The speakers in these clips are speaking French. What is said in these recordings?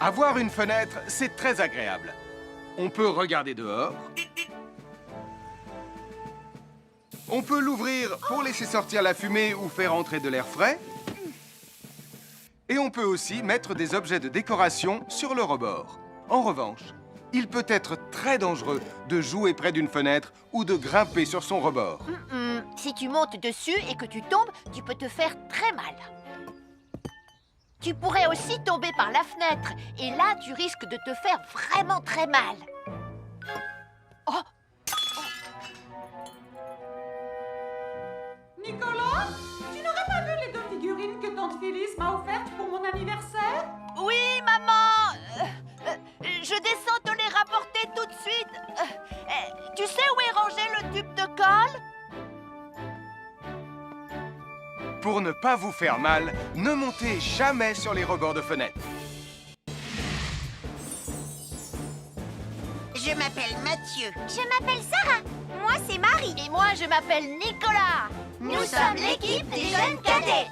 Avoir une fenêtre, c'est très agréable. On peut regarder dehors. On peut l'ouvrir pour laisser sortir la fumée ou faire entrer de l'air frais. Et on peut aussi mettre des objets de décoration sur le rebord. En revanche, il peut être très dangereux de jouer près d'une fenêtre ou de grimper sur son rebord. Si tu montes dessus et que tu tombes, tu peux te faire très mal. Tu pourrais aussi tomber par la fenêtre. Et là, tu risques de te faire vraiment très mal. Oh! Nicolas, tu n'aurais pas vu les 2 figurines que tante Phyllis m'a offertes pour mon anniversaire? Oui, maman! Je descends te les rapporter tout de suite. Tu sais où est rangé le tube de colle? Pour ne pas vous faire mal, ne montez jamais sur les rebords de fenêtres. Je m'appelle Mathieu. Je m'appelle Sarah. Moi, c'est Marie. Et moi, je m'appelle Nicolas. Nous sommes l'équipe des jeunes cadets.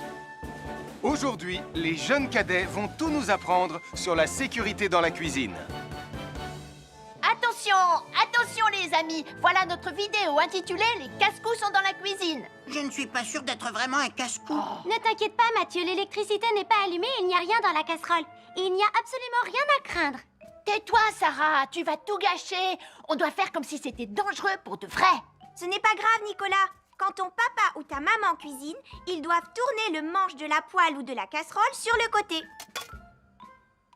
Aujourd'hui, les jeunes cadets vont tout nous apprendre sur la sécurité dans la cuisine. Attention, attention les amis. Voilà notre vidéo intitulée « Les casse-cou sont dans la cuisine ». Je ne suis pas sûre d'être vraiment un casse-cou. Ne t'inquiète pas, Mathieu, l'électricité n'est pas allumée et il n'y a rien dans la casserole. Et il n'y a absolument rien à craindre. Tais-toi, Sarah, tu vas tout gâcher. On doit faire comme si c'était dangereux pour de vrai. Ce n'est pas grave, Nicolas. Quand ton papa ou ta maman cuisine, ils doivent tourner le manche de la poêle ou de la casserole sur le côté.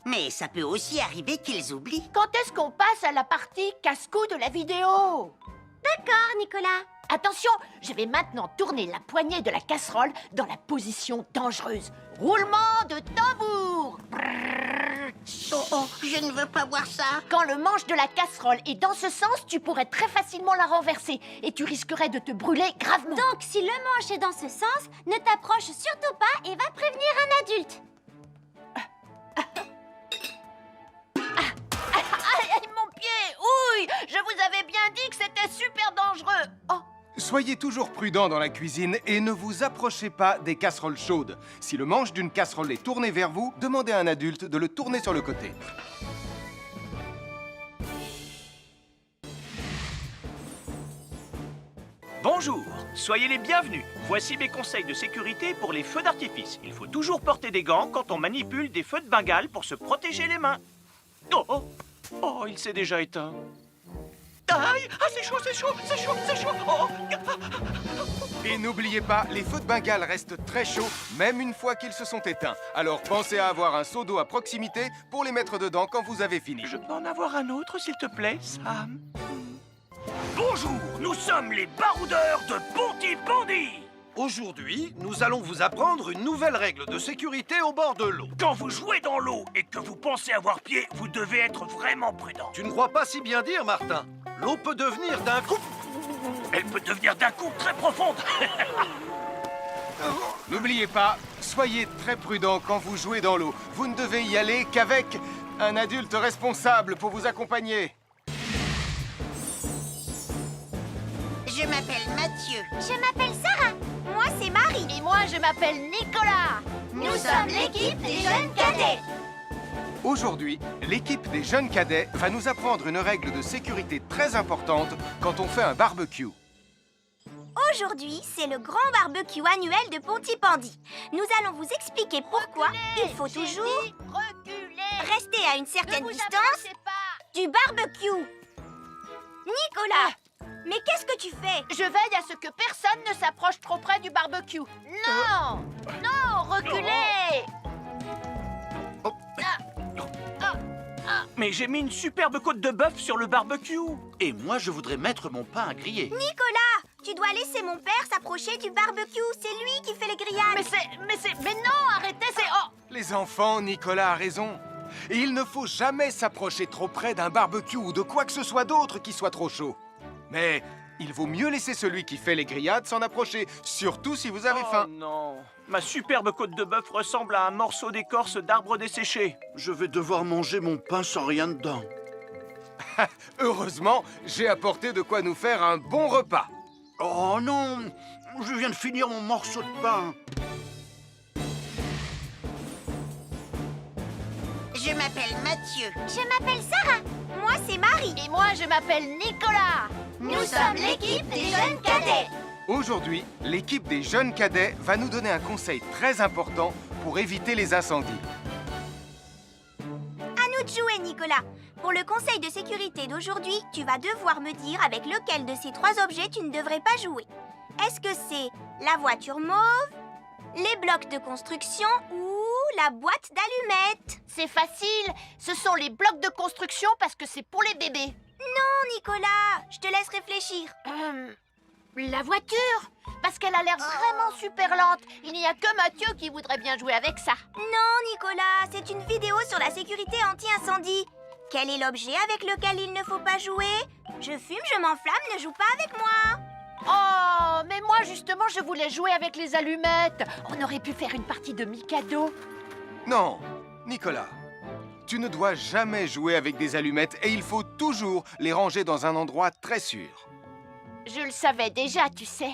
Mais ça peut aussi arriver qu'ils oublient. Quand est-ce qu'on passe à la partie casse-cou de la vidéo? D'accord, Nicolas. Attention, je vais maintenant tourner la poignée de la casserole dans la position dangereuse. Roulement de tambour. Oh, je ne veux pas voir ça. Quand le manche de la casserole est dans ce sens, tu pourrais très facilement la renverser et tu risquerais de te brûler gravement. Donc, si le manche est dans ce sens, ne t'approche surtout pas et va prévenir un adulte. Aïe, mon pied! Ouille! Je vous avais bien dit que c'était super dangereux! Oh! Soyez toujours prudents dans la cuisine et ne vous approchez pas des casseroles chaudes. Si le manche d'une casserole est tourné vers vous, demandez à un adulte de le tourner sur le côté. Bonjour, soyez les bienvenus. Voici mes conseils de sécurité pour les feux d'artifice. Il faut toujours porter des gants quand on manipule des feux de Bengale pour se protéger les mains. Oh, oh, oh, il s'est déjà éteint. Aïe, ah, c'est chaud, c'est chaud, c'est chaud, c'est chaud. Oh. Et n'oubliez pas, les feux de Bengale restent très chauds, même une fois qu'ils se sont éteints. Alors pensez à avoir un seau d'eau à proximité pour les mettre dedans quand vous avez fini. Je peux en avoir un autre, s'il te plaît, Sam? Bonjour, nous sommes les baroudeurs de Pontypandy. Aujourd'hui, nous allons vous apprendre une nouvelle règle de sécurité au bord de l'eau. Quand vous jouez dans l'eau et que vous pensez avoir pied, vous devez être vraiment prudent. Tu ne crois pas si bien dire, Martin? L'eau peut devenir d'un coup... Elle peut devenir d'un coup très profonde. N'oubliez pas, soyez très prudents quand vous jouez dans l'eau. Vous ne devez y aller qu'avec un adulte responsable pour vous accompagner. Je m'appelle Mathieu. Je m'appelle Sarah. Moi, c'est Marie. Et moi, je m'appelle Nicolas. Nous sommes l'équipe des jeunes cadets. Aujourd'hui, l'équipe des jeunes cadets va nous apprendre une règle de sécurité très importante quand on fait un barbecue. Aujourd'hui, c'est le grand barbecue annuel de Pontypandy. Nous allons vous expliquer pourquoi il faut J'ai toujours dit reculer. rester à une certaine Ne vous distance avancez pas. du barbecue. Nicolas, mais qu'est-ce que tu fais? Je veille à ce que personne ne s'approche trop près du barbecue. Non! Non, reculez! Mais j'ai mis une superbe côte de bœuf sur le barbecue. Et moi, je voudrais mettre mon pain à griller. Nicolas, tu dois laisser mon père s'approcher du barbecue. C'est lui qui fait les grillades. Mais non, arrêtez, c'est... Oh! Les enfants, Nicolas a raison. Et il ne faut jamais s'approcher trop près d'un barbecue ou de quoi que ce soit d'autre qui soit trop chaud. Mais il vaut mieux laisser celui qui fait les grillades s'en approcher, surtout si vous avez faim. Oh non, ma superbe côte de bœuf ressemble à un morceau d'écorce d'arbre desséché. Je vais devoir manger mon pain sans rien dedans. Heureusement, j'ai apporté de quoi nous faire un bon repas. Oh non, je viens de finir mon morceau de pain. Je m'appelle Mathieu. Je m'appelle Sarah. Moi, c'est Marie. Et moi, je m'appelle Nicolas. Nous sommes l'équipe des jeunes cadets. Aujourd'hui, l'équipe des jeunes cadets va nous donner un conseil très important pour éviter les incendies. À nous de jouer, Nicolas. Pour le conseil de sécurité d'aujourd'hui, tu vas devoir me dire avec lequel de ces 3 objets tu ne devrais pas jouer. Est-ce que c'est la voiture mauve, les blocs de construction ou la boîte d'allumettes? C'est facile. Ce sont les blocs de construction parce que c'est pour les bébés. Non, Nicolas, je te laisse réfléchir. La voiture, parce qu'elle a l'air vraiment super lente. Il n'y a que Mathieu qui voudrait bien jouer avec ça. Non, Nicolas, c'est une vidéo sur la sécurité anti-incendie. Quel est l'objet avec lequel il ne faut pas jouer? Je fume, je m'enflamme, ne joue pas avec moi. Oh, mais moi justement, je voulais jouer avec les allumettes. On aurait pu faire une partie de Mikado. Non, Nicolas, tu ne dois jamais jouer avec des allumettes et il faut toujours les ranger dans un endroit très sûr. Je le savais déjà, tu sais.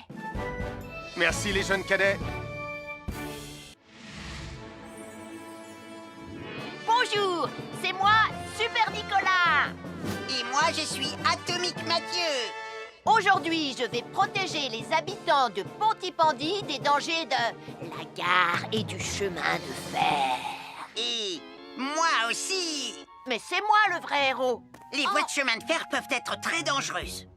Merci les jeunes cadets. Bonjour, c'est moi, Super Nicolas. Et moi, je suis Atomique Mathieu. Aujourd'hui, je vais protéger les habitants de Pontypandy des dangers de la gare et du chemin de fer. Et moi aussi. Mais c'est moi le vrai héros. Les voies de chemin de fer peuvent être très dangereuses.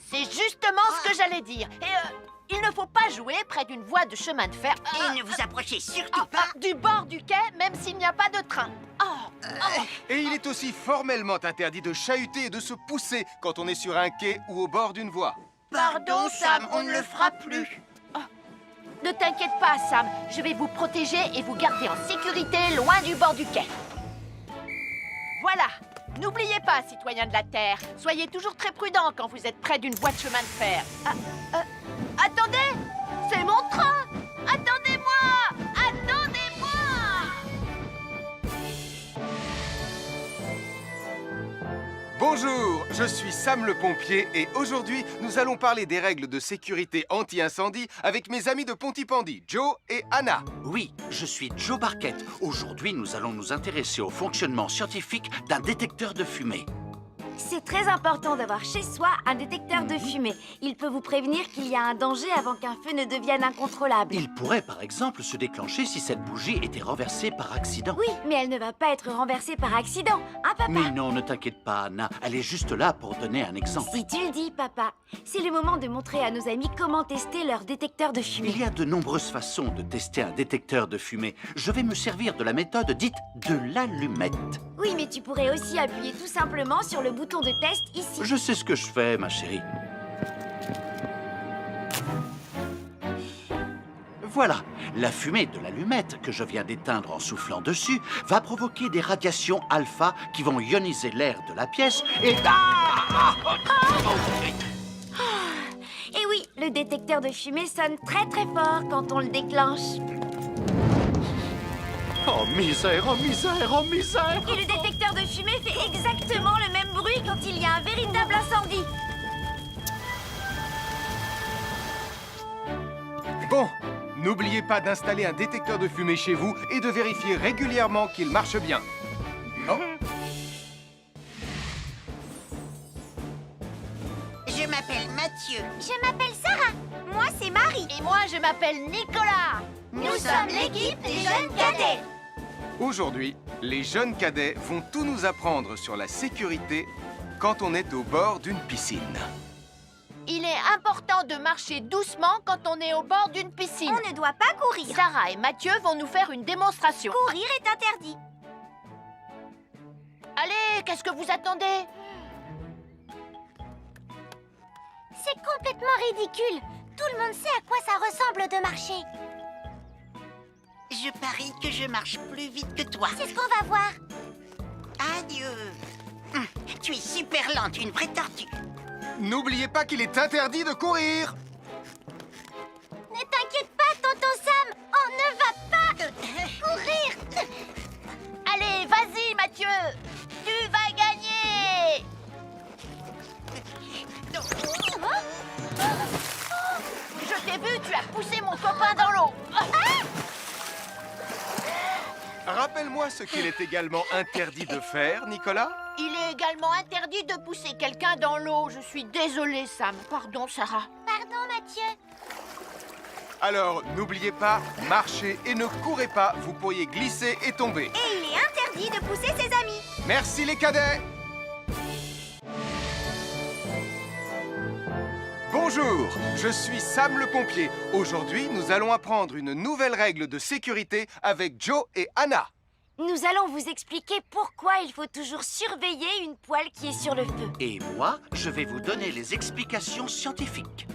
C'est justement ce que j'allais dire. Et il ne faut pas jouer près d'une voie de chemin de fer. Et ne vous approchez surtout pas. Du bord du quai, même s'il n'y a pas de train. Et il est aussi formellement interdit de chahuter et de se pousser quand on est sur un quai ou au bord d'une voie. Pardon, Sam, on ne le fera plus. Ne t'inquiète pas, Sam. Je vais vous protéger et vous garder en sécurité loin du bord du quai. Voilà. N'oubliez pas, citoyens de la Terre, soyez toujours très prudents quand vous êtes près d'une voie de chemin de fer. Attendez! C'est mon train! Attendez-moi! Attendez-moi! Bonjour, je suis Sam le pompier et aujourd'hui, nous allons parler des règles de sécurité anti-incendie avec mes amis de Pontypandy, Joe et Anna. Oui, je suis Joe Barquette. Aujourd'hui, nous allons nous intéresser au fonctionnement scientifique d'un détecteur de fumée. C'est très important d'avoir chez soi un détecteur de fumée. Il peut vous prévenir qu'il y a un danger avant qu'un feu ne devienne incontrôlable. Il pourrait, par exemple, se déclencher si cette bougie était renversée par accident. Oui, mais elle ne va pas être renversée par accident, hein, papa? Mais non, ne t'inquiète pas, Anna. Elle est juste là pour donner un exemple. Si tu le dis, papa. C'est le moment de montrer à nos amis comment tester leur détecteur de fumée. Il y a de nombreuses façons de tester un détecteur de fumée. Je vais me servir de la méthode dite de l'allumette. Oui, mais tu pourrais aussi appuyer tout simplement sur le bouton de test ici. Je sais ce que je fais, ma chérie. Voilà, la fumée de l'allumette que je viens d'éteindre en soufflant dessus va provoquer des radiations alpha qui vont ioniser l'air de la pièce et... Et oui, le détecteur de fumée sonne très très fort quand on le déclenche. Oh misère, oh misère, oh misère! Et le détecteur de fumée fait exactement le même bruit quand il y a un véritable incendie. Bon, n'oubliez pas d'installer un détecteur de fumée chez vous et de vérifier régulièrement qu'il marche bien. Oh. Je m'appelle Mathieu. Je m'appelle Sarah. Moi, c'est Marie. Et moi, je m'appelle Nicolas. Nous sommes l'équipe des jeunes cadets. Aujourd'hui, les jeunes cadets vont tout nous apprendre sur la sécurité quand on est au bord d'une piscine. Il est important de marcher doucement quand on est au bord d'une piscine. On ne doit pas courir. Sarah et Mathieu vont nous faire une démonstration. Courir est interdit. Allez, qu'est-ce que vous attendez? C'est complètement ridicule. Tout le monde sait à quoi ça ressemble de marcher. Je parie que je marche plus vite que toi. C'est ce qu'on va voir. Adieu. Tu es super lente, une vraie tortue. N'oubliez pas qu'il est interdit de courir. Ne t'inquiète pas, tonton Sam. On ne va pas courir. Allez, vas-y, Mathieu. Tu vas gagner. Je t'ai vu, tu as poussé mon copain dans l'eau. Rappelle-moi ce qu'il est également interdit de faire, Nicolas. Il est également interdit de pousser quelqu'un dans l'eau. Je suis désolée, Sam. Pardon, Sarah. Pardon, Mathieu. Alors, n'oubliez pas, marchez et ne courez pas, vous pourriez glisser et tomber. Et il est interdit de pousser ses amis. Merci les cadets. Bonjour, je suis Sam le pompier. Aujourd'hui, nous allons apprendre une nouvelle règle de sécurité avec Joe et Anna. Nous allons vous expliquer pourquoi il faut toujours surveiller une poêle qui est sur le feu. Et moi, je vais vous donner les explications scientifiques.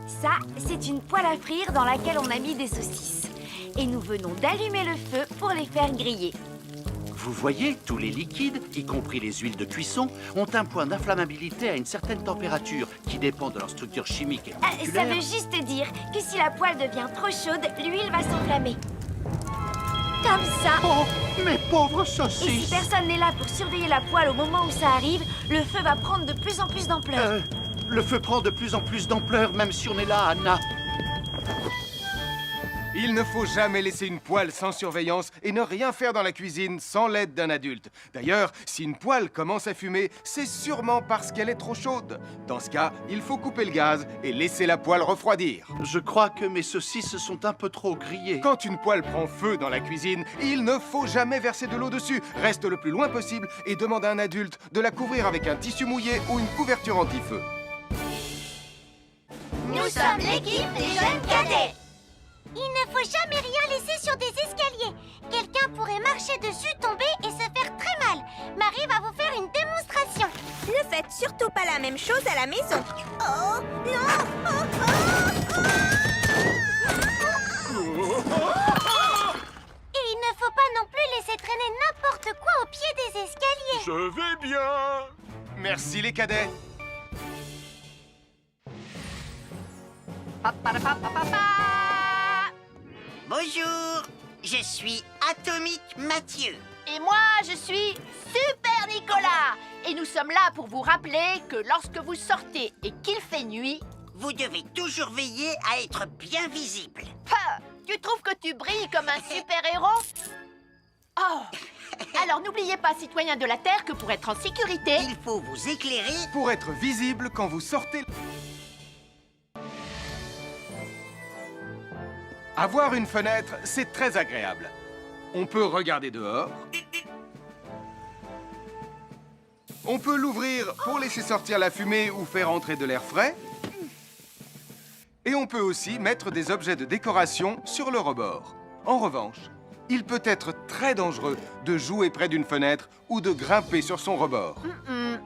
Ça, c'est une poêle à frire dans laquelle on a mis des saucisses. Et nous venons d'allumer le feu pour les faire griller. Vous voyez, tous les liquides, y compris les huiles de cuisson, ont un point d'inflammabilité à une certaine température qui dépend de leur structure chimique et Ça moléculaire. veut juste dire que si la poêle devient trop chaude, l'huile va s'enflammer. Comme ça. Oh, mes pauvres Et si saucisses! personne n'est là pour surveiller la poêle au moment où ça arrive, le feu va prendre de plus en plus d'ampleur. Le feu prend de plus en plus d'ampleur, même si on est là, Anna. Il ne faut jamais laisser une poêle sans surveillance et ne rien faire dans la cuisine sans l'aide d'un adulte. D'ailleurs, si une poêle commence à fumer, c'est sûrement parce qu'elle est trop chaude. Dans ce cas, il faut couper le gaz et laisser la poêle refroidir. Je crois que mes saucisses sont un peu trop grillées. Quand une poêle prend feu dans la cuisine, il ne faut jamais verser de l'eau dessus. Reste le plus loin possible et demande à un adulte de la couvrir avec un tissu mouillé ou une couverture anti-feu. Nous sommes l'équipe des jeunes cadets. Il ne faut jamais rien laisser sur des escaliers. Quelqu'un pourrait marcher dessus, tomber et se faire très mal. Marie va vous faire une démonstration. Ne faites surtout pas la même chose à la maison. Oh, non! Et il ne faut pas non plus laisser traîner n'importe quoi au pied des escaliers. Je vais bien. Merci les cadets. Bonjour, je suis Atomique Mathieu. Et moi, je suis Super Nicolas. Et nous sommes là pour vous rappeler que lorsque vous sortez et qu'il fait nuit... Vous devez toujours veiller à être bien visible. Tu trouves que tu brilles comme un super-héros? Oh! Alors n'oubliez pas, citoyens de la Terre, que pour être en sécurité... Il faut vous éclairer. Pour être visible quand vous sortez... Avoir une fenêtre, c'est très agréable. On peut regarder dehors. On peut l'ouvrir pour laisser sortir la fumée ou faire entrer de l'air frais. Et on peut aussi mettre des objets de décoration sur le rebord. En revanche, il peut être très dangereux de jouer près d'une fenêtre ou de grimper sur son rebord.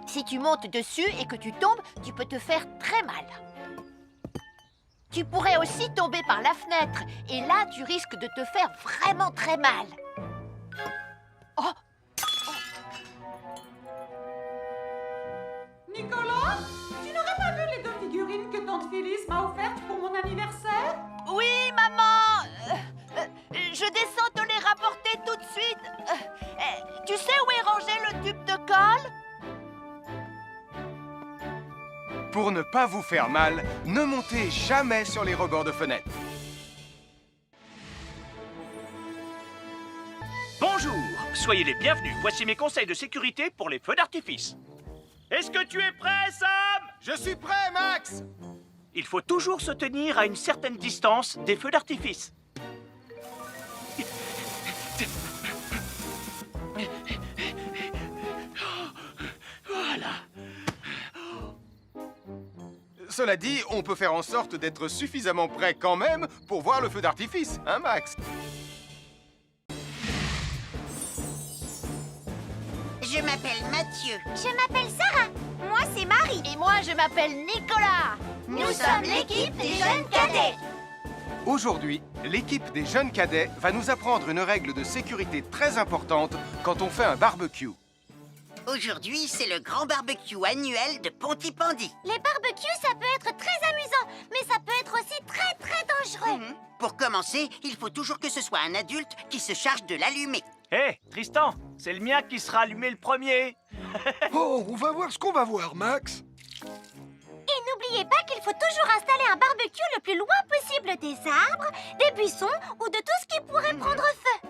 Si tu montes dessus et que tu tombes, tu peux te faire très mal. Tu pourrais aussi tomber par la fenêtre. Et là, tu risques de te faire vraiment très mal. Oh! Nicolas, tu n'aurais pas vu les 2 figurines que tante Phyllis m'a offertes pour mon anniversaire? Oui, maman! Je descends te les rapporter tout de suite. Tu sais où est rangé le tube de colle? Pour ne pas vous faire mal, ne montez jamais sur les rebords de fenêtres. Bonjour, soyez les bienvenus. Voici mes conseils de sécurité pour les feux d'artifice. Est-ce que tu es prêt, Sam? Je suis prêt, Max! Il faut toujours se tenir à une certaine distance des feux d'artifice. Voilà. Cela dit, on peut faire en sorte d'être suffisamment près quand même pour voir le feu d'artifice, hein, Max? Je m'appelle Mathieu. Je m'appelle Sarah. Moi, c'est Marie. Et moi, je m'appelle Nicolas. Nous sommes l'équipe des jeunes cadets. Aujourd'hui, l'équipe des jeunes cadets va nous apprendre une règle de sécurité très importante quand on fait un barbecue. Aujourd'hui, c'est le grand barbecue annuel de Pontypandy. Les barbecues, ça peut être très amusant, mais ça peut être aussi très dangereux. Pour commencer, il faut toujours que ce soit un adulte qui se charge de l'allumer. Hé, Tristan, c'est le mien qui sera allumé le premier. Oh, on va voir ce qu'on va voir, Max. Et n'oubliez pas qu'il faut toujours installer un barbecue le plus loin possible des arbres, des buissons ou de tout ce qui pourrait prendre feu.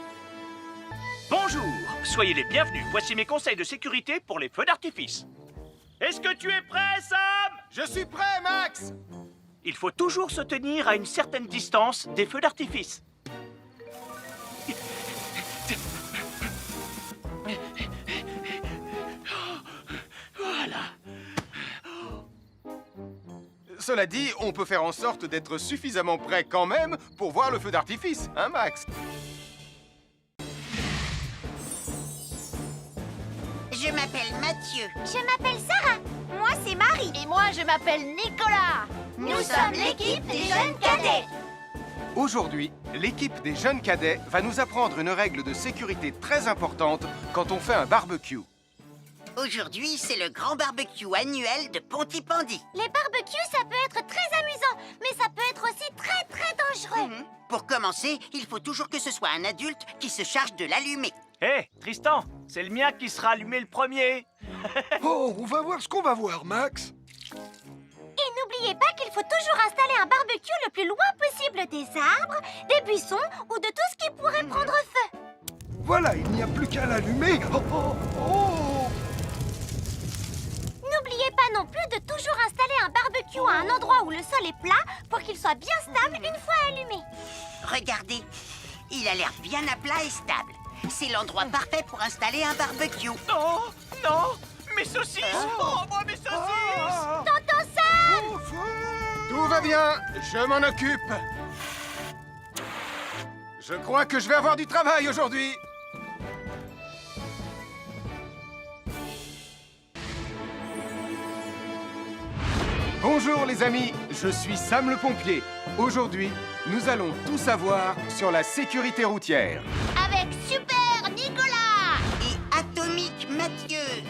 Bonjour, soyez les bienvenus. Voici mes conseils de sécurité pour les feux d'artifice. Est-ce que tu es prêt, Sam? Je suis prêt, Max! Il faut toujours se tenir à une certaine distance des feux d'artifice. Voilà. Cela dit, on peut faire en sorte d'être suffisamment prêt quand même pour voir le feu d'artifice, hein, Max? Je m'appelle Mathieu. Je m'appelle Sarah. Moi, c'est Marie. Et moi, je m'appelle Nicolas. Nous sommes l'équipe des jeunes cadets. Aujourd'hui, l'équipe des jeunes cadets va nous apprendre une règle de sécurité très importante quand on fait un barbecue. Aujourd'hui, c'est le grand barbecue annuel de Pontypandy. Les barbecues, ça peut être très amusant, mais ça peut être aussi très très dangereux. Pour commencer, il faut toujours que ce soit un adulte qui se charge de l'allumer. Hé, Tristan, c'est le mien qui sera allumé le premier. Oh, on va voir ce qu'on va voir, Max. Et n'oubliez pas qu'il faut toujours installer un barbecue le plus loin possible des arbres, des buissons ou de tout ce qui pourrait prendre feu. Voilà, il n'y a plus qu'à l'allumer. Oh, oh, oh. N'oubliez pas non plus de toujours installer un barbecue à un endroit où le sol est plat pour qu'il soit bien stable une fois allumé. Regardez, il a l'air bien à plat et stable. C'est l'endroit parfait pour installer un barbecue. Oh, non, mes saucisses. Oh, moi, mes saucisses. Tonton Sam! Tout va bien, je m'en occupe. Je crois que je vais avoir du travail aujourd'hui. Bonjour les amis, je suis Sam le pompier. Aujourd'hui, nous allons tout savoir sur la sécurité routière. Avec Super Nicolas. Et Atomique Mathieu.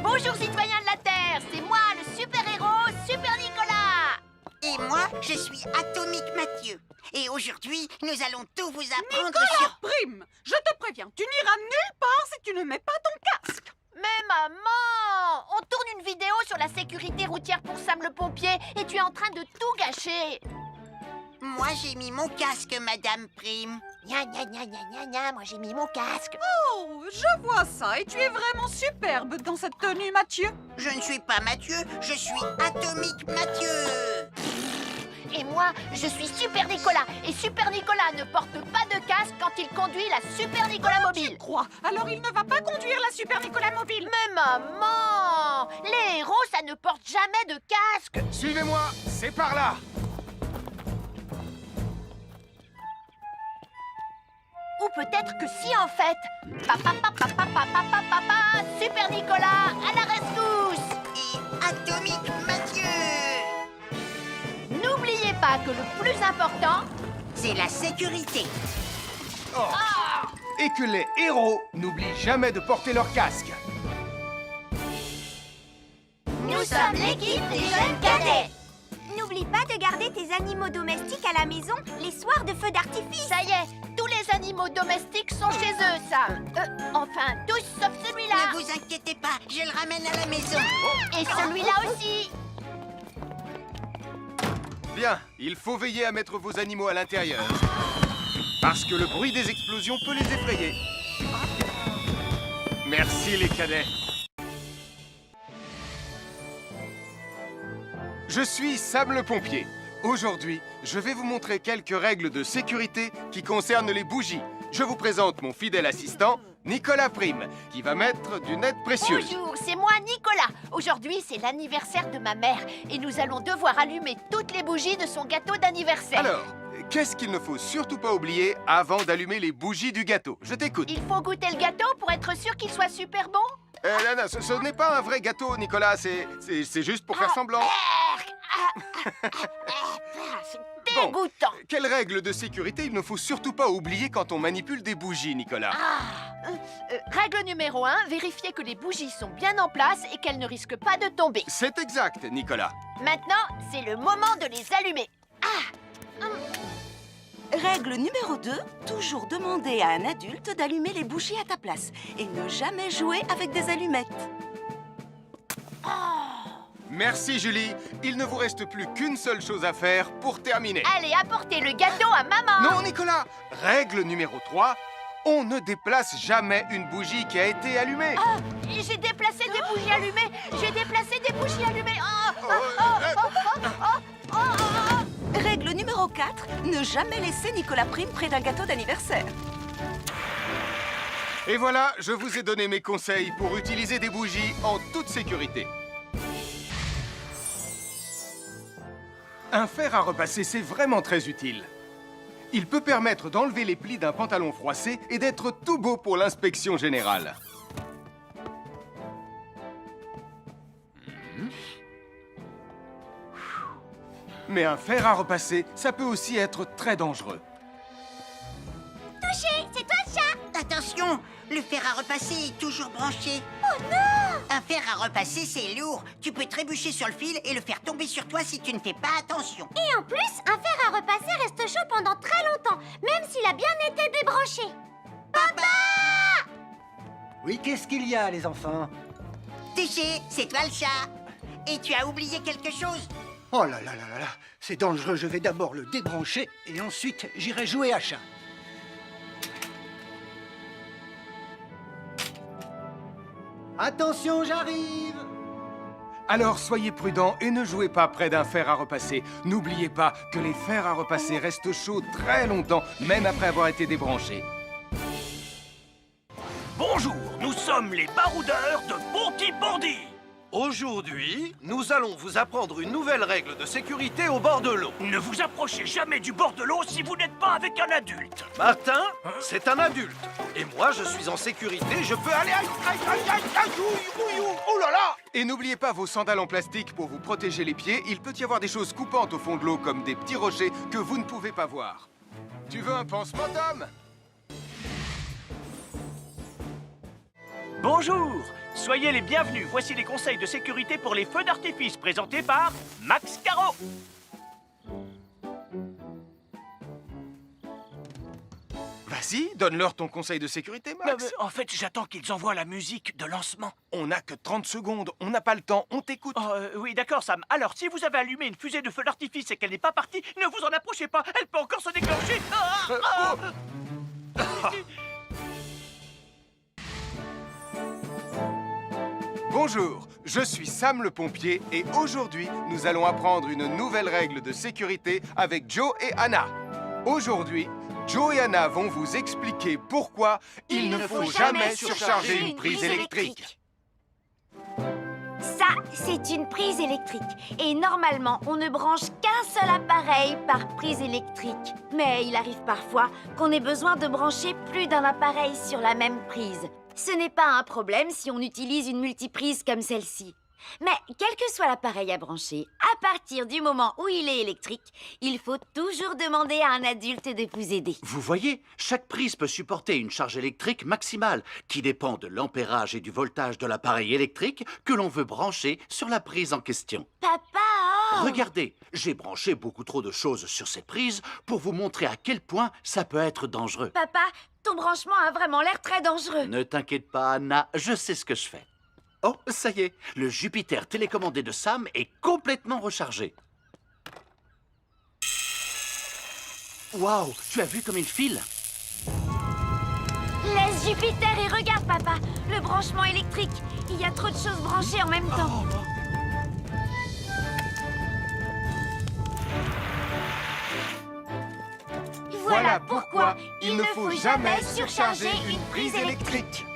Bonjour citoyens de la Terre, c'est moi le super-héros Super Nicolas. Et moi, je suis Atomique Mathieu. Et aujourd'hui, nous allons tout vous apprendre sur... Prime, je te préviens, tu n'iras nulle part si tu ne mets pas ton casque. Mais maman, on tourne une vidéo sur la sécurité routière pour Sam le pompier et tu es en train de tout gâcher. Moi, j'ai mis mon casque, Madame Prime. Gna gna gna gna gna gna, moi j'ai mis mon casque. Oh, je vois ça et tu es vraiment superbe dans cette tenue, Mathieu. Je ne suis pas Mathieu, je suis Atomique Mathieu. Et moi, je suis Super Nicolas. Et Super Nicolas ne porte pas de casque quand il conduit la Super Nicolas mobile. Crois, alors il ne va pas conduire la Super Nicolas mobile. Mais maman, les héros, ça ne porte jamais de casque. Suivez-moi, c'est par là. Ou peut-être que si en fait. Papa, papa, papa, papa, papa, Super Nicolas, à la rescousse. Et Atomique Mathieu. N'oubliez pas que le plus important, C'est la sécurité. Et que les héros n'oublient jamais de porter leur casque. Nous sommes l'équipe des jeunes cadets. N'oublie pas de garder tes animaux domestiques à la maison les soirs de feu d'artifice. ça y est, tous les animaux domestiques sont chez eux, Sam. Enfin, tous sauf celui-là. Ne vous inquiétez pas, je le ramène à la maison. Et celui-là aussi. Bien, il faut veiller à mettre vos animaux à l'intérieur. Parce que le bruit des explosions peut les effrayer. Merci les cadets. Je suis Sam le pompier. Aujourd'hui, je vais vous montrer quelques règles de sécurité qui concernent les bougies. Je vous présente mon fidèle assistant, Nicolas Prime, qui va mettre d'une aide précieuse. Bonjour, c'est moi Nicolas. Aujourd'hui, c'est l'anniversaire de ma mère et nous allons devoir allumer toutes les bougies de son gâteau d'anniversaire. Alors, qu'est-ce qu'il ne faut surtout pas oublier avant d'allumer les bougies du gâteau? Je t'écoute. Il faut goûter le gâteau pour être sûr qu'il soit super bon. Non, non, ce n'est pas un vrai gâteau, Nicolas. C'est juste pour faire semblant. C'est Bon. dégoûtant. Quelle règle de sécurité il ne faut surtout pas oublier quand on manipule des bougies, Nicolas? Règle numéro 1, vérifier que les bougies sont bien en place et qu'elles ne risquent pas de tomber. C'est exact, Nicolas. Maintenant, c'est le moment de les allumer. Règle numéro 2, toujours demander à un adulte d'allumer les bougies à ta place et ne jamais jouer avec des allumettes. Merci, Julie. Il ne vous reste plus qu'une seule chose à faire pour terminer. Allez, apportez le gâteau à maman. Non, Nicolas. Règle numéro 3, On ne déplace jamais une bougie qui a été allumée. Ah, j'ai déplacé des bougies allumées. J'ai déplacé des bougies allumées. Règle numéro 4, ne jamais laisser Nicolas Prime près d'un gâteau d'anniversaire. Et voilà, je vous ai donné mes conseils pour utiliser des bougies en toute sécurité. Un fer à repasser, c'est vraiment très utile. Il peut permettre d'enlever les plis d'un pantalon froissé et d'être tout beau pour l'inspection générale. Mais un fer à repasser, ça peut aussi être très dangereux. Touché, c'est toi le chat. Attention, le fer à repasser est toujours branché. Oh non! Un fer à repasser, c'est lourd. Tu peux trébucher sur le fil et le faire tomber sur toi si tu ne fais pas attention. Et en plus, un fer à repasser reste chaud pendant très longtemps, même s'il a bien été débranché. Papa! Oui, qu'est-ce qu'il y a, les enfants? Touché, c'est toi le chat. Et tu as oublié quelque chose? Oh là là là là là, c'est dangereux, je vais d'abord le débrancher et ensuite j'irai jouer à chat. Attention, j'arrive! Alors soyez prudents et ne jouez pas près d'un fer à repasser. N'oubliez pas que les fers à repasser restent chauds très longtemps, même après avoir été débranchés. Bonjour, nous sommes les baroudeurs de Bonty-Bondy. Aujourd'hui, nous allons vous apprendre une nouvelle règle de sécurité au bord de l'eau. Ne vous approchez jamais du bord de l'eau si vous n'êtes pas avec un adulte. Martin, c'est un adulte. Et moi, je suis en sécurité, je peux aller... Aïe, aïe, aïe, aïe, aïe, ouïe, ouïe, ouïe. Oh là là! Et n'oubliez pas vos sandales en plastique pour vous protéger les pieds. Il peut y avoir des choses coupantes au fond de l'eau, comme des petits rochers que vous ne pouvez pas voir. Tu veux un pansement, Tom? Bonjour, soyez les bienvenus. Voici les conseils de sécurité pour les feux d'artifice présentés par Max Caro. Vas-y, donne-leur ton conseil de sécurité, Max. En fait, j'attends qu'ils envoient la musique de lancement. On n'a que 30 secondes, on n'a pas le temps, on t'écoute. Oui, d'accord, Sam. Alors, si vous avez allumé une fusée de feu d'artifice et qu'elle n'est pas partie, ne vous en approchez pas. Elle peut encore se déclencher. Bonjour, je suis Sam le pompier et aujourd'hui, nous allons apprendre une nouvelle règle de sécurité avec Joe et Anna. Aujourd'hui, Joe et Anna vont vous expliquer pourquoi il ne faut jamais surcharger une prise électrique. Ça, c'est une prise électrique. Et normalement, on ne branche qu'un seul appareil par prise électrique. Mais il arrive parfois qu'on ait besoin de brancher plus d'un appareil sur la même prise. Ce n'est pas un problème si on utilise une multiprise comme celle-ci. Mais quel que soit l'appareil à brancher, à partir du moment où il est électrique, il faut toujours demander à un adulte de vous aider. Vous voyez, chaque prise peut supporter une charge électrique maximale qui dépend de l'ampérage et du voltage de l'appareil électrique que l'on veut brancher sur la prise en question. Papa! Regardez, j'ai branché beaucoup trop de choses sur cette prise pour vous montrer à quel point ça peut être dangereux. Papa, ton branchement a vraiment l'air très dangereux. Ne t'inquiète pas, Anna, je sais ce que je fais. Oh, ça y est, le Jupiter télécommandé de Sam est complètement rechargé. Waouh, tu as vu comme il file? Laisse Jupiter et regarde, papa. Le branchement électrique. Il y a trop de choses branchées en même temps. Voilà pourquoi il ne faut jamais surcharger une prise électrique.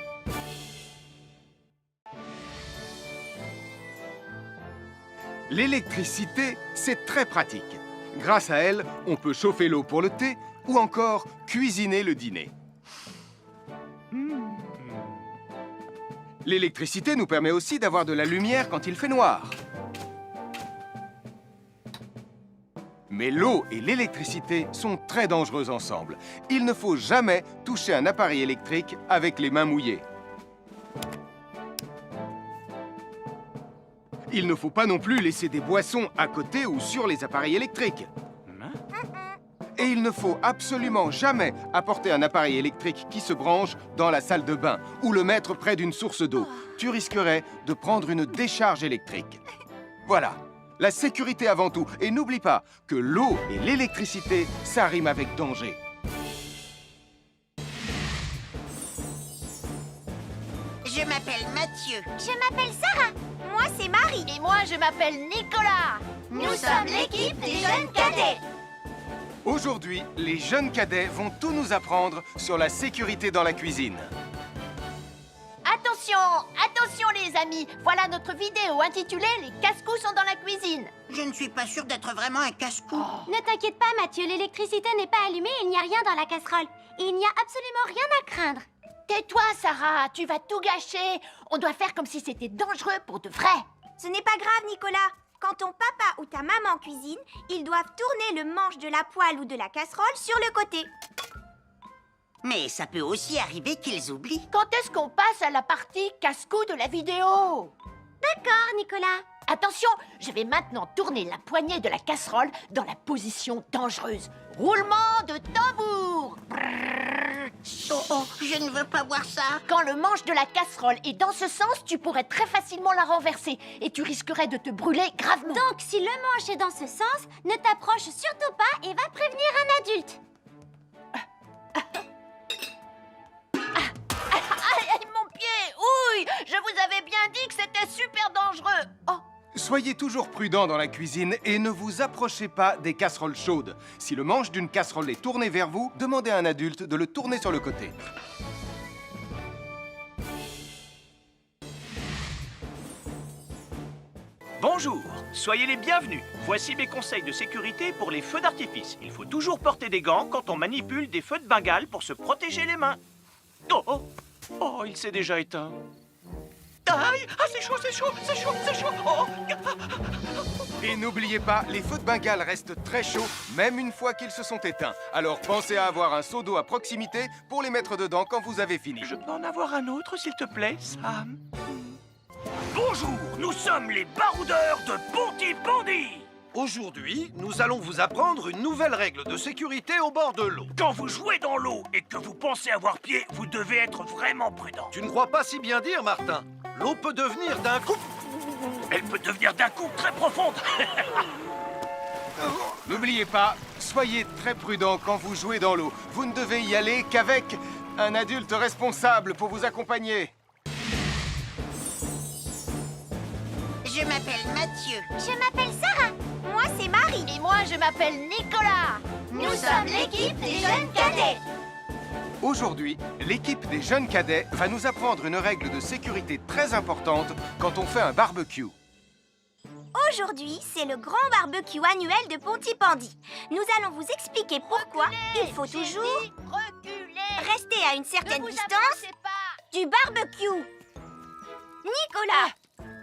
L'électricité, c'est très pratique. Grâce à elle, on peut chauffer l'eau pour le thé ou encore cuisiner le dîner. L'électricité nous permet aussi d'avoir de la lumière quand il fait noir. Mais l'eau et l'électricité sont très dangereuses ensemble. Il ne faut jamais toucher un appareil électrique avec les mains mouillées. Il ne faut pas non plus laisser des boissons à côté ou sur les appareils électriques. Et il ne faut absolument jamais apporter un appareil électrique qui se branche dans la salle de bain ou le mettre près d'une source d'eau. Tu risquerais de prendre une décharge électrique. Voilà, la sécurité avant tout. Et n'oublie pas que l'eau et l'électricité, ça rime avec danger. Je m'appelle Mathieu. Je m'appelle Sarah. Moi, c'est Marie. Et moi, je m'appelle Nicolas. Nous sommes l'équipe des jeunes cadets. Aujourd'hui, les jeunes cadets vont tout nous apprendre sur la sécurité dans la cuisine. Attention, attention les amis. Voilà notre vidéo intitulée « Les casse-cou sont dans la cuisine ». Je ne suis pas sûre d'être vraiment un casse-cou. Ne t'inquiète pas, Mathieu, l'électricité n'est pas allumée et il n'y a rien dans la casserole. Il n'y a absolument rien à craindre. Tais-toi, Sarah, tu vas tout gâcher. On doit faire comme si c'était dangereux pour de vrai. Ce n'est pas grave, Nicolas. Quand ton papa ou ta maman cuisine, ils doivent tourner le manche de la poêle ou de la casserole sur le côté. Mais ça peut aussi arriver qu'ils oublient. Quand est-ce qu'on passe à la partie casse-cou de la vidéo? D'accord, Nicolas. Attention, je vais maintenant tourner la poignée de la casserole dans la position dangereuse. Roulement de tambour. Oh, je ne veux pas voir ça. Quand le manche de la casserole est dans ce sens, tu pourrais très facilement la renverser et tu risquerais de te brûler gravement. Donc, si le manche est dans ce sens, ne t'approche surtout pas et va prévenir un adulte. Aïe, mon pied! Ouille! Je vous avais bien dit que c'était super dangereux. Oh! Soyez toujours prudents dans la cuisine et ne vous approchez pas des casseroles chaudes. Si le manche d'une casserole est tourné vers vous, demandez à un adulte de le tourner sur le côté. Bonjour, soyez les bienvenus. Voici mes conseils de sécurité pour les feux d'artifice. Il faut toujours porter des gants quand on manipule des feux de Bengale pour se protéger les mains. Oh, oh, oh, il s'est déjà éteint. Aïe, ah, c'est chaud, c'est chaud, c'est chaud, c'est chaud. Oh. Et n'oubliez pas, les feux de Bengale restent très chauds, même une fois qu'ils se sont éteints. Alors pensez à avoir un seau d'eau à proximité pour les mettre dedans quand vous avez fini. Je peux en avoir un autre, s'il te plaît, Sam? Bonjour, nous sommes les baroudeurs de Pontypandy. Aujourd'hui, nous allons vous apprendre une nouvelle règle de sécurité au bord de l'eau. Quand vous jouez dans l'eau et que vous pensez avoir pied, vous devez être vraiment prudent. Tu ne crois pas si bien dire, Martin? L'eau peut devenir d'un coup... Elle peut devenir d'un coup très profonde. N'oubliez pas, soyez très prudents quand vous jouez dans l'eau. Vous ne devez y aller qu'avec un adulte responsable pour vous accompagner. Je m'appelle Mathieu. Je m'appelle Sarah. Moi, c'est Marie. Et moi, je m'appelle Nicolas. Nous sommes l'équipe des jeunes cadets. Aujourd'hui, l'équipe des jeunes cadets va nous apprendre une règle de sécurité très importante quand on fait un barbecue. Aujourd'hui, c'est le grand barbecue annuel de Pontypandy. Nous allons vous expliquer pourquoi il faut toujours rester à une certaine distance du barbecue. Nicolas,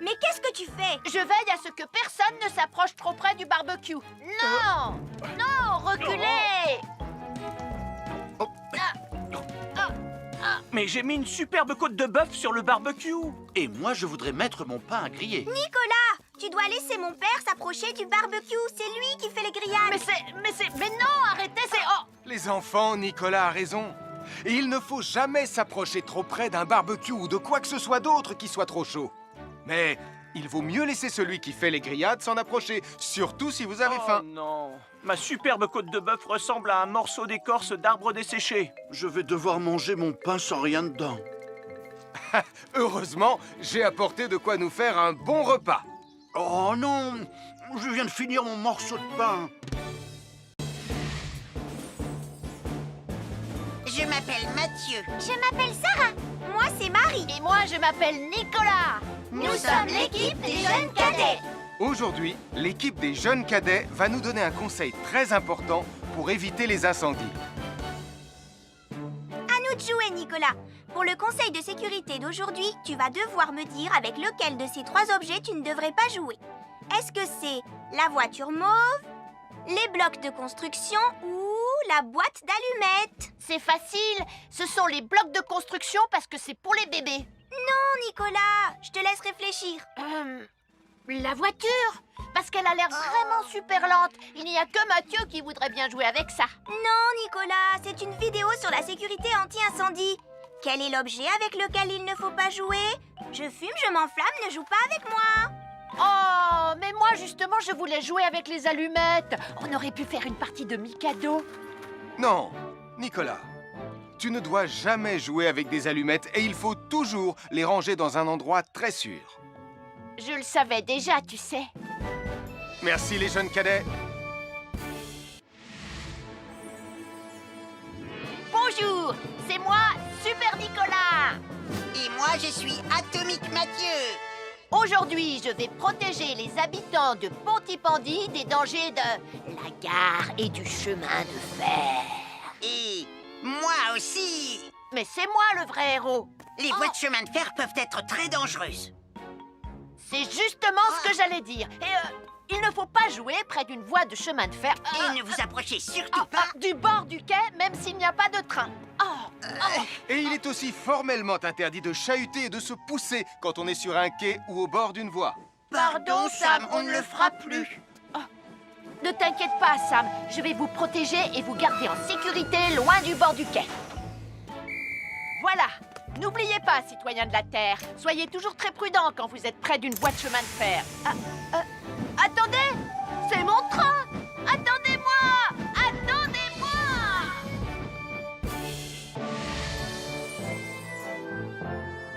mais qu'est-ce que tu fais? Je veille à ce que personne ne s'approche trop près du barbecue. Non! Non, reculez! Mais j'ai mis une superbe côte de bœuf sur le barbecue. Et moi, je voudrais mettre mon pain à griller. Nicolas, tu dois laisser mon père s'approcher du barbecue. C'est lui qui fait les grillades. Mais non, arrêtez, c'est... Oh! Les enfants, Nicolas a raison. Et il ne faut jamais s'approcher trop près d'un barbecue ou de quoi que ce soit d'autre qui soit trop chaud. Mais il vaut mieux laisser celui qui fait les grillades s'en approcher, surtout si vous avez faim. Oh non, ma superbe côte de bœuf ressemble à un morceau d'écorce d'arbre desséché. Je vais devoir manger mon pain sans rien dedans. Heureusement, j'ai apporté de quoi nous faire un bon repas. Oh non, je viens de finir mon morceau de pain. Je m'appelle Mathieu. Je m'appelle Sarah. Moi, c'est Marie. Et moi, je m'appelle Nicolas. Nous sommes l'équipe des jeunes cadets. Aujourd'hui, l'équipe des jeunes cadets va nous donner un conseil très important pour éviter les incendies. À nous de jouer, Nicolas. Pour le conseil de sécurité d'aujourd'hui, tu vas devoir me dire avec lequel de ces trois objets tu ne devrais pas jouer. Est-ce que c'est la voiture mauve, les blocs de construction ou la boîte d'allumettes? C'est facile, ce sont les blocs de construction parce que c'est pour les bébés. Non, Nicolas, je te laisse réfléchir. La voiture, parce qu'elle a l'air vraiment super lente. Il n'y a que Mathieu qui voudrait bien jouer avec ça. Non, Nicolas, c'est une vidéo sur la sécurité anti-incendie. Quel est l'objet avec lequel il ne faut pas jouer? Je fume, je m'enflamme, ne joue pas avec moi. Oh, mais moi justement, je voulais jouer avec les allumettes. On aurait pu faire une partie de Mikado. Non, Nicolas, Tu ne dois jamais jouer avec des allumettes et il faut toujours les ranger dans un endroit très sûr. Je le savais déjà, tu sais. Merci les jeunes cadets. Bonjour, c'est moi, Super Nicolas. Et moi, je suis Atomique Mathieu. Aujourd'hui, je vais protéger les habitants de Pontypandy des dangers de la gare et du chemin de fer. Et moi aussi. Mais c'est moi le vrai héros. Les voies de chemin de fer peuvent être très dangereuses. C'est justement ce que j'allais dire. Et il ne faut pas jouer près d'une voie de chemin de fer. Et ne vous approchez surtout pas du bord du quai, même s'il n'y a pas de train. Et il est aussi formellement interdit de chahuter et de se pousser quand on est sur un quai ou au bord d'une voie. Pardon, Sam, on ne le fera plus. Ne t'inquiète pas, Sam. Je vais vous protéger et vous garder en sécurité loin du bord du quai. Voilà. N'oubliez pas, citoyens de la Terre, soyez toujours très prudents quand vous êtes près d'une voie de chemin de fer. Attendez! C'est mon train! Attendez-moi! Attendez-moi!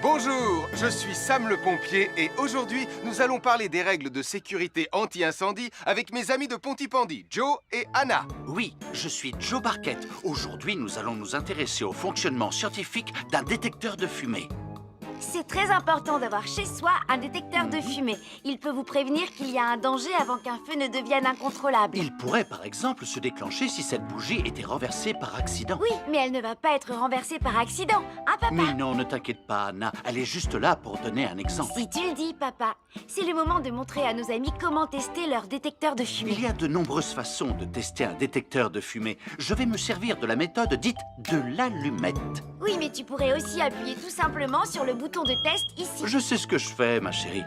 Bonjour, je suis Sam le pompier et aujourd'hui, nous allons parler des règles de sécurité anti-incendie avec mes amis de Pontypandy, Joe et Anna. Oui, je suis Joe Barquette. Aujourd'hui, nous allons nous intéresser au fonctionnement scientifique d'un détecteur de fumée. C'est très important d'avoir chez soi un détecteur de fumée. Il peut vous prévenir qu'il y a un danger avant qu'un feu ne devienne incontrôlable. Il pourrait, par exemple, se déclencher si cette bougie était renversée par accident. Oui, mais elle ne va pas être renversée par accident, hein, papa? Mais non, ne t'inquiète pas, Anna. Elle est juste là pour donner un exemple. Si tu le dis, papa. C'est le moment de montrer à nos amis comment tester leur détecteur de fumée. Il y a de nombreuses façons de tester un détecteur de fumée. Je vais me servir de la méthode dite de l'allumette. Oui, mais tu pourrais aussi appuyer tout simplement sur le bouton de test ici. Je sais ce que je fais, ma chérie.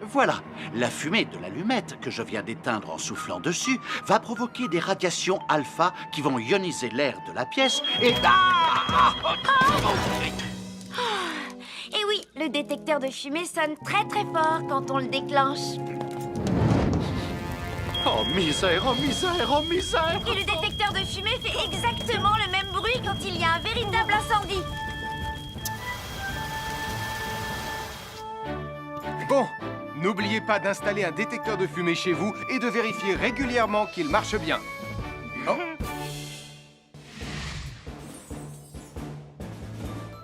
Voilà, la fumée de l'allumette que je viens d'éteindre en soufflant dessus va provoquer des radiations alpha qui vont ioniser l'air de la pièce et... Et oui, le détecteur de fumée sonne très très fort quand on le déclenche. Oh misère, oh misère, oh misère! Et le détecteur de fumée fait exactement le même bruit quand il y a un véritable incendie. Bon, n'oubliez pas d'installer un détecteur de fumée chez vous et de vérifier régulièrement qu'il marche bien. Oh.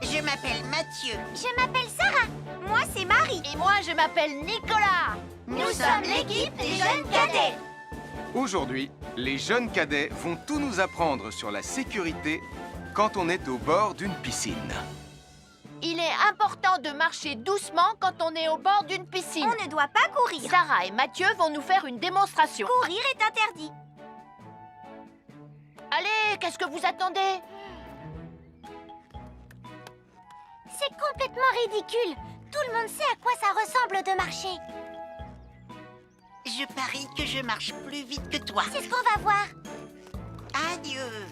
Je m'appelle Mathieu. Je m'appelle Sarah. Moi, c'est Marie. Et moi, je m'appelle Nicolas. Nous sommes l'équipe des jeunes cadets. Aujourd'hui, les jeunes cadets vont tout nous apprendre sur la sécurité quand on est au bord d'une piscine. Il est important de marcher doucement quand on est au bord d'une piscine. On ne doit pas courir. Sarah et Mathieu vont nous faire une démonstration. Courir est interdit. Allez, qu'est-ce que vous attendez? C'est complètement ridicule. Tout le monde sait à quoi ça ressemble de marcher. Je parie que je marche plus vite que toi. C'est ce qu'on va voir. Adieu.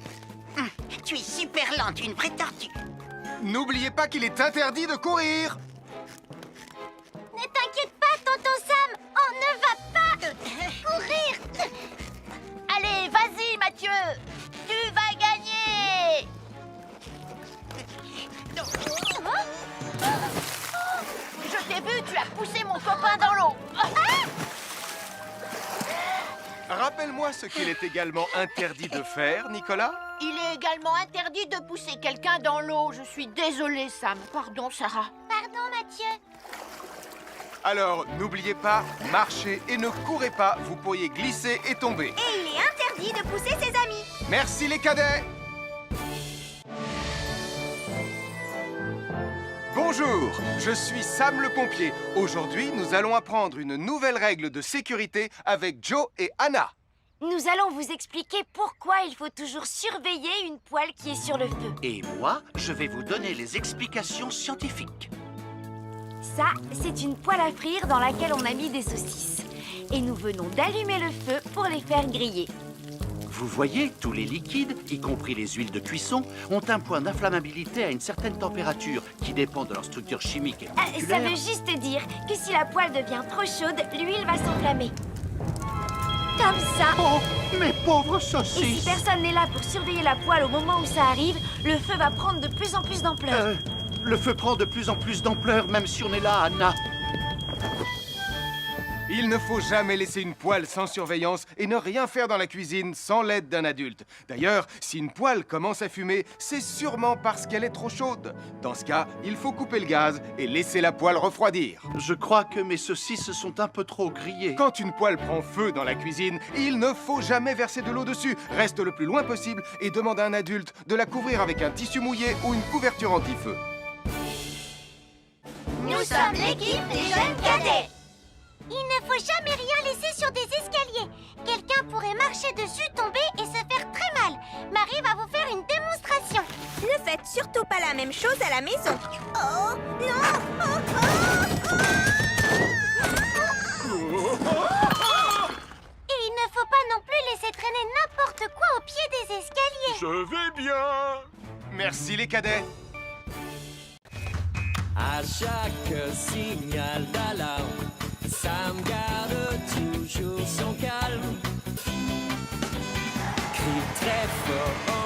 Tu es super lente, une vraie tortue. N'oubliez pas qu'il est interdit de courir. Ne t'inquiète pas, tonton Sam. On ne va pas courir. Allez, vas-y, Mathieu. Tu vas gagner. Je t'ai vu, tu as poussé mon copain dans l'eau. Rappelle-moi ce qu'il est également interdit de faire, Nicolas. Il est également interdit de pousser quelqu'un dans l'eau. Je suis désolée, Sam. Pardon, Sarah. Pardon, Mathieu. Alors, n'oubliez pas, marchez et ne courez pas. Vous pourriez glisser et tomber. Et il est interdit de pousser ses amis. Merci les cadets. Bonjour, je suis Sam le pompier. Aujourd'hui, nous allons apprendre une nouvelle règle de sécurité avec Joe et Anna. Nous allons vous expliquer pourquoi il faut toujours surveiller une poêle qui est sur le feu. Et moi, je vais vous donner les explications scientifiques. Ça, c'est une poêle à frire dans laquelle on a mis des saucisses. Et nous venons d'allumer le feu pour les faire griller. Vous voyez, tous les liquides, y compris les huiles de cuisson, ont un point d'inflammabilité à une certaine température qui dépend de leur structure chimique et moléculaire. Ça veut juste dire que si la poêle devient trop chaude, l'huile va s'enflammer. Comme ça. Oh, mais pauvre Et si saucisse. personne n'est là pour surveiller la poêle au moment où ça arrive, le feu va prendre de plus en plus d'ampleur. Le feu prend de plus en plus d'ampleur, même si on est là, Anna. Il ne faut jamais laisser une poêle sans surveillance et ne rien faire dans la cuisine sans l'aide d'un adulte. D'ailleurs, si une poêle commence à fumer, c'est sûrement parce qu'elle est trop chaude. Dans ce cas, il faut couper le gaz et laisser la poêle refroidir. Je crois que mes saucisses sont un peu trop grillées. Quand une poêle prend feu dans la cuisine, il ne faut jamais verser de l'eau dessus. Reste le plus loin possible et demande à un adulte de la couvrir avec un tissu mouillé ou une couverture anti-feu. Nous sommes l'équipe des jeunes cadets. Il ne faut jamais rien laisser sur des escaliers. Quelqu'un pourrait marcher dessus, tomber et se faire très mal. Marie va vous faire une démonstration. Ne faites surtout pas la même chose à la maison. Oh, non. Et il ne faut pas non plus laisser traîner n'importe quoi au pied des escaliers. Je vais bien. Merci les cadets. À chaque signal d'alarme, Sam garde toujours son calme. Crie très fort